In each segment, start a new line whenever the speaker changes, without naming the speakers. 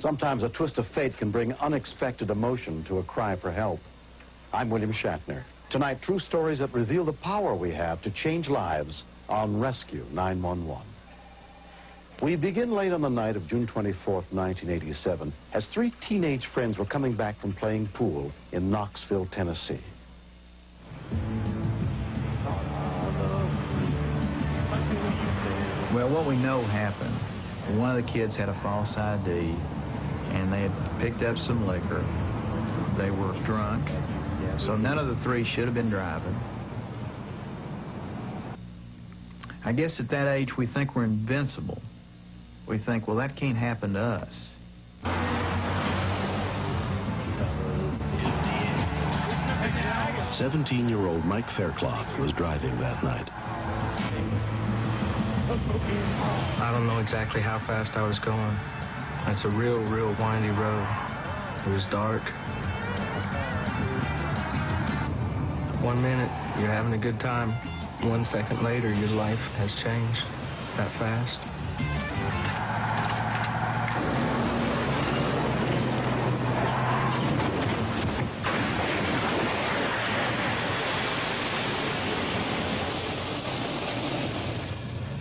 Sometimes a twist of fate can bring unexpected emotion to a cry for help. I'm William Shatner. Tonight, true stories that reveal the power we have to change lives on Rescue 911. We begin late on the night of June 24th, 1987, as three teenage friends were coming back from playing pool in Knoxville, Tennessee.
Well, what we know happened, one of the kids had a false ID, and they had picked up some liquor. They were drunk, so none of the three should have been driving. I guess at that age, we think we're invincible. We think, well, that can't happen to us.
17-year-old Mike Faircloth was driving that night.
I don't know exactly how fast I was going. It's a real windy road. It was dark. 1 minute, you're having a good time. 1 second later, your life has changed that fast.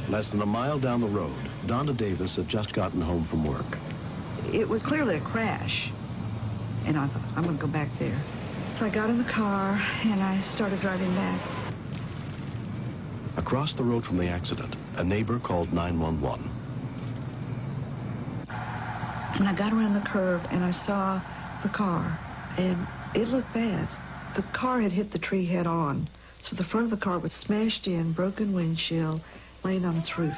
Less than a mile down the road, Donna Davis had just gotten home from work.
It was clearly a crash, and I thought, I'm going to go back there. So I got in the car, and I started driving back.
Across the road from the accident, a neighbor called 911.
And I got around the curve, and I saw the car, and it looked bad. The car had hit the tree head on, so the front of the car was smashed in, broken windshield, laying on its roof.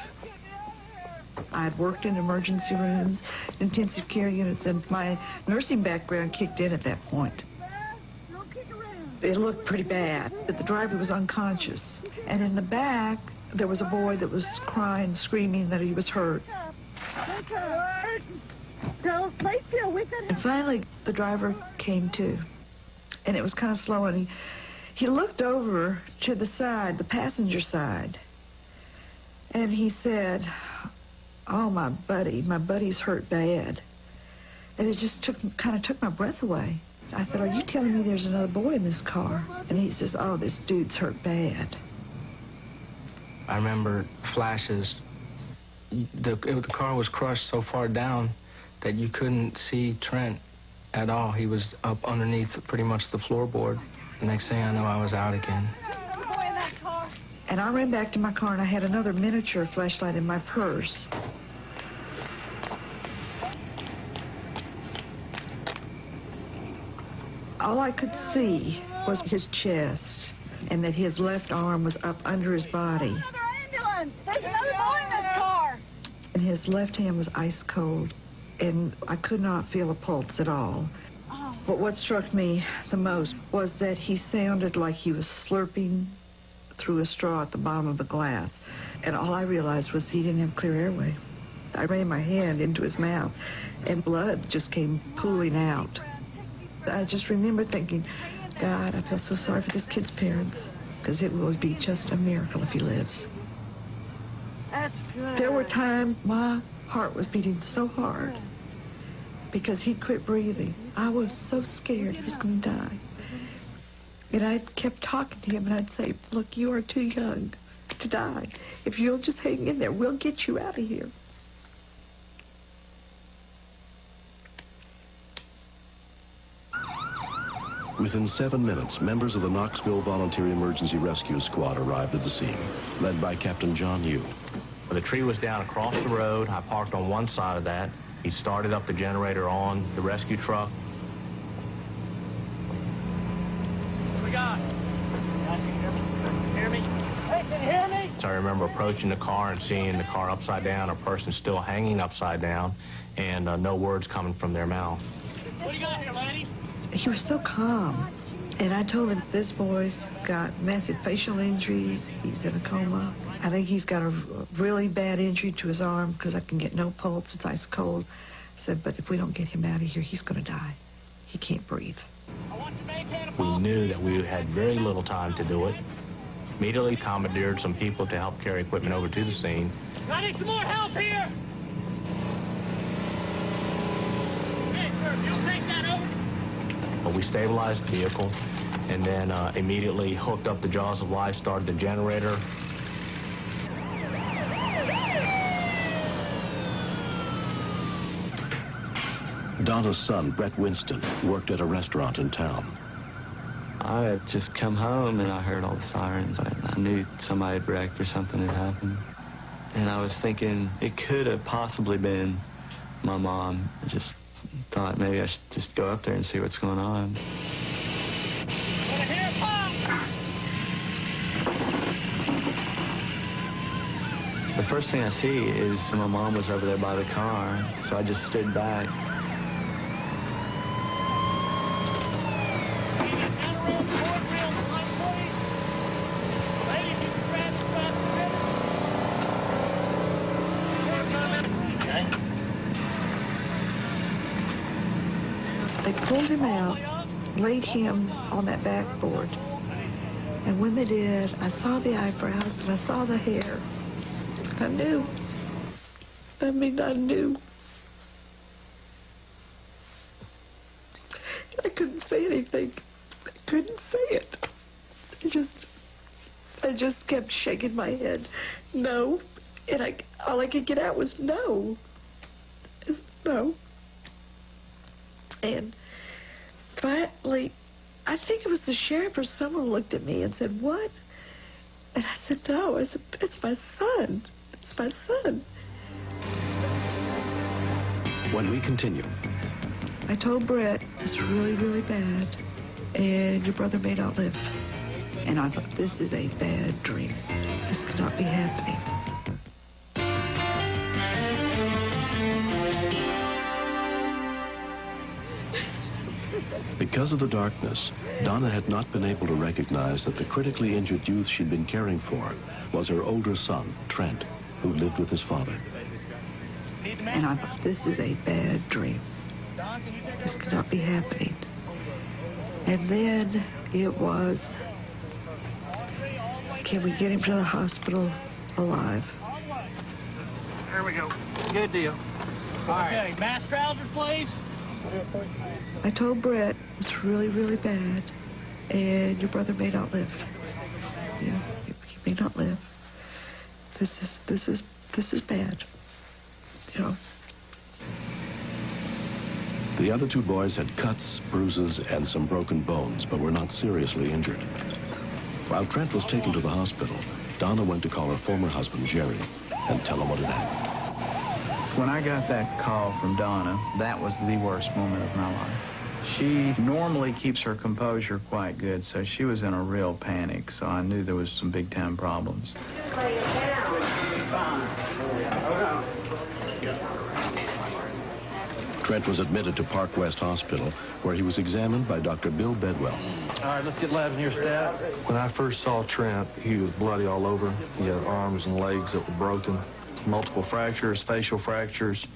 I had worked in emergency rooms, intensive care units, and my nursing background kicked in at that point. It looked pretty bad. The driver was unconscious. And in the back, there was a boy that was crying, screaming that he was hurt. And finally, the driver came to. And it was kind of slow, and he looked over to the side, the passenger side. And he said, "Oh, my buddy's hurt bad." And it just kind of took my breath away. I said, "Are you telling me there's another boy in this car?" And he says, "Oh, this dude's hurt bad."
I remember flashes. The car was crushed so far down that you couldn't see Trent at all. He was up underneath pretty much the floorboard. The next thing I know, I was out again.
And I ran back to my car, and I had another miniature flashlight in my purse. All I could see was his chest, and that his left arm was up under his body.
Another ambulance! There's another boy in this car!
And his left hand was ice cold, and I could not feel a pulse at all.
Oh.
But what struck me the most was that he sounded like he was slurping through a straw at the bottom of a glass. And all I realized was he didn't have clear airway. I ran my hand into his mouth, and blood just came pooling out. I just remember thinking, God, I feel so sorry for this kid's parents, because it will be just a miracle if he lives.
That's good.
There were times my heart was beating so hard because he quit breathing. I was so scared he was going to die. And I kept talking to him, and I'd say, "Look, you are too young to die. If you'll just hang in there, we'll get you out of here."
Within 7 minutes, members of the Knoxville Volunteer Emergency Rescue Squad arrived at the scene, led by Captain John Yu.
The tree was down across the road. I parked on one side of that. He started up the generator on the rescue truck.
What we got? Hear me? Hey, can you hear me?
So I remember approaching the car and seeing the car upside down, a person still hanging upside down, and no words coming from their mouth.
What do you got here, lady?
He was so calm. And I told him, this boy's got massive facial injuries. He's in a coma. I think he's got a really bad injury to his arm because I can get no pulse. It's ice cold. I said, but if we don't get him out of here, he's going to die. He can't breathe.
We knew that we had very little time to do it. Immediately commandeered some people to help carry equipment over to the scene.
I need some more help here!
We stabilized the vehicle and then immediately hooked up the jaws of life, started the generator.
Donna's son, Brett Winston, worked at a restaurant in town.
I had just come home and I heard all the sirens. I knew somebody had wrecked or something had happened. And I was thinking it could have possibly been my mom. I just thought maybe I should just go up there and see what's going on. The first thing I see is my mom was over there by the car, so I just stood back.
They pulled him out, laid him on that backboard. And when they did, I saw the eyebrows and I saw the hair. I knew. I mean, I knew. I couldn't say anything. I couldn't say it. I just kept shaking my head. No. And all I could get out was no. No. And finally, I think it was the sheriff or someone looked at me and said, "What?" And I said, "No." I said, "It's my son. It's my son."
When we continue,
I told Brett, "It's really, really bad, and your brother may not live." And I thought, this is a bad dream. This cannot be happening.
because of the darkness, Donna had not been able to recognize that the critically injured youth she'd been caring for was her older son, Trent, who lived with his father.
And I thought, this is a bad dream. This cannot be happening. And then it was, can we get him to the hospital alive?
Here we go. Good deal. Okay, mask trousers, please.
I told Brett, it's really, really bad, and your brother may not live. Yeah, he may not live. This is bad. You know.
The other two boys had cuts, bruises, and some broken bones, but were not seriously injured. While Trent was taken to the hospital, Donna went to call her former husband, Jerry, and tell him what had happened.
When I got that call from Donna, that was the worst moment of my life. She normally keeps her composure quite good, so she was in a real panic, so I knew there was some big-time problems.
Trent was admitted to Park West Hospital, where he was examined by Dr. Bill Bedwell.
All right, let's get lab in here, staff. When I first saw Trent, he was bloody all over. He had arms and legs that were broken, multiple fractures, facial fractures,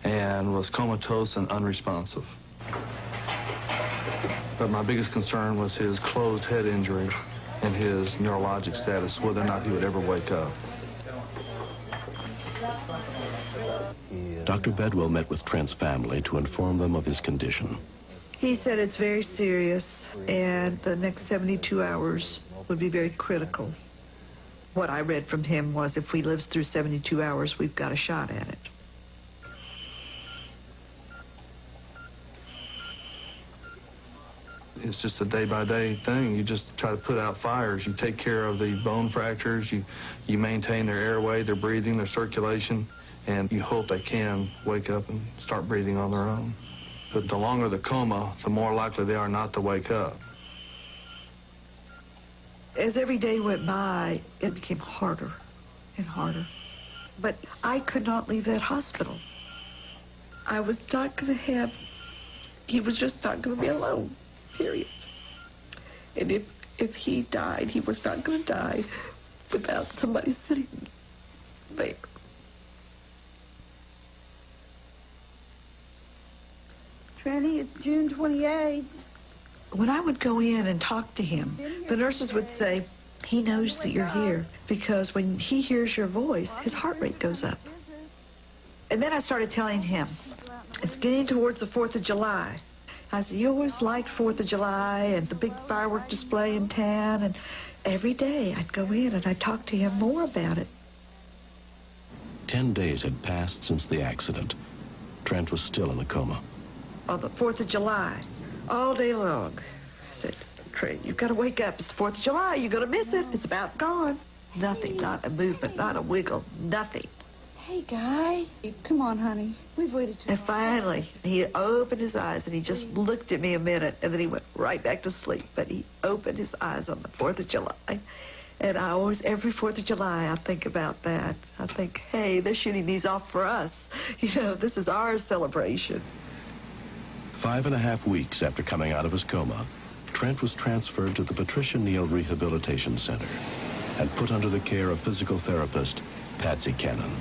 and was comatose and unresponsive. But my biggest concern was his closed head injury and his neurologic status, whether or not he would ever wake up.
Dr. Bedwell met with Trent's family to inform them of his condition.
He said it's very serious, and the next 72 hours would be very critical. What I read from him was if he lives through 72 hours, we've got a shot at it.
It's just a day-by-day thing. You just try to put out fires. You take care of the bone fractures. You maintain their airway, their breathing, their circulation, and you hope they can wake up and start breathing on their own. But the longer the coma, the more likely they are not to wake up.
As every day went by, it became harder and harder. But I could not leave that hospital. I was not going to have, he was just not going to be alone, period. And if he died, he was not going to die without somebody sitting there.
Tranny, it's June 28th.
When I would go in and talk to him, the nurses would say, he knows that you're here because when he hears your voice, his heart rate goes up. And then I started telling him, it's getting towards the 4th of July. I said, you always liked 4th of July and the big firework display in town, and every day I'd go in and I'd talk to him more about it.
10 days had passed since the accident. Trent was still in a coma.
On the 4th of July, all day long. I said, Trent, you've got to wake up. It's the 4th of July. You're going to miss it. It's about gone. Nothing, not a movement, not a wiggle, nothing.
Hey, Guy. Come on, honey. We've waited too long.
And finally, he opened his eyes, and he just looked at me a minute, and then he went right back to sleep. But he opened his eyes on the 4th of July. And I always, every 4th of July, I think about that. I think, hey, they're shooting these off for us. You know, this is our celebration.
5.5 weeks after coming out of his coma, Trent was transferred to the Patricia Neal Rehabilitation Center and put under the care of physical therapist Patsy Cannon.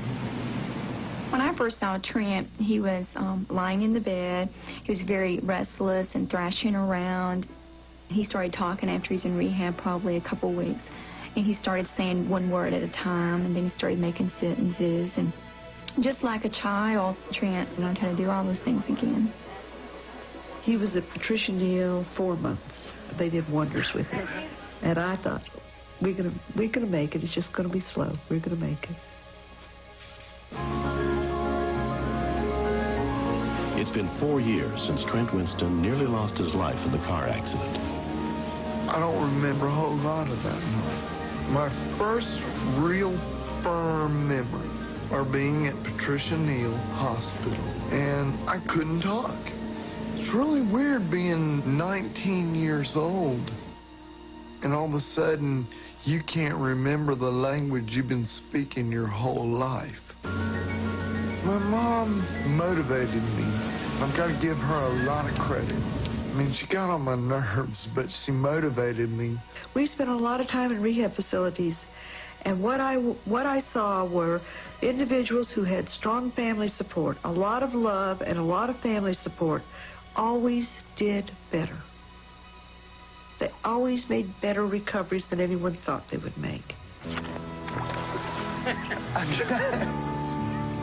When I first saw Trent, he was lying in the bed. He was very restless and thrashing around. He started talking after he's in rehab, probably a couple weeks. And he started saying one word at a time, and then he started making sentences. And just like a child, Trent learned how to do all those things again.
He was at Patricia Neal 4 months. They did wonders with him. And I thought, we're gonna make it. It's just gonna be slow. We're gonna make it.
It's been 4 years since Trent Winston nearly lost his life in the car accident.
I don't remember a whole lot of that night. My first real firm memory of being at Patricia Neal Hospital, and I couldn't talk. It's really weird being 19 years old, and all of a sudden, you can't remember the language you've been speaking your whole life. My mom motivated me. I've got to give her a lot of credit. I mean, she got on my nerves, but she motivated me.
We spent a lot of time in rehab facilities, and what I saw were individuals who had strong family support, a lot of love and a lot of family support, always did better. They always made better recoveries than anyone thought they would make.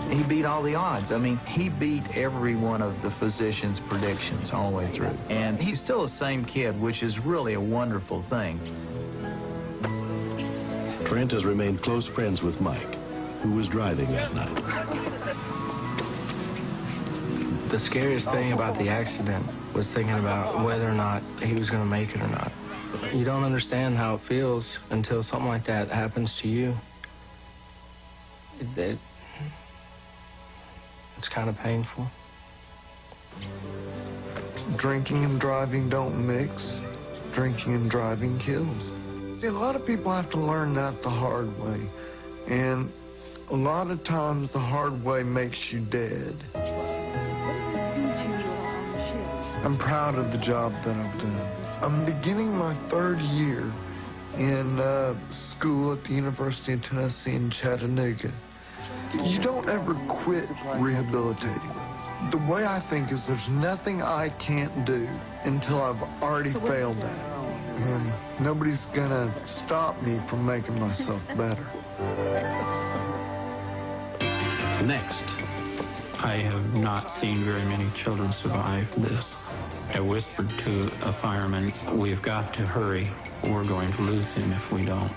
He beat all the odds. I mean, he beat every one of the physicians' predictions all the way through. And he's still the same kid, which is really a wonderful thing.
Trent has remained close friends with Mike, who was driving that night.
The scariest thing about the accident was thinking about whether or not he was going to make it or not. You don't understand how it feels until something like that happens to you. It's kind of painful.
Drinking and driving don't mix. Drinking and driving kills. See, a lot of people have to learn that the hard way. And a lot of times the hard way makes you dead. I'm proud of the job that I've done. I'm beginning my 3rd year in school at the University of Tennessee in Chattanooga. You don't ever quit rehabilitating. The way I think is there's nothing I can't do until I've already failed at it. And nobody's gonna stop me from making myself better.
Next.
I have not seen very many children survive this. I whispered to a fireman, we've got to hurry. We're going to lose him if we don't.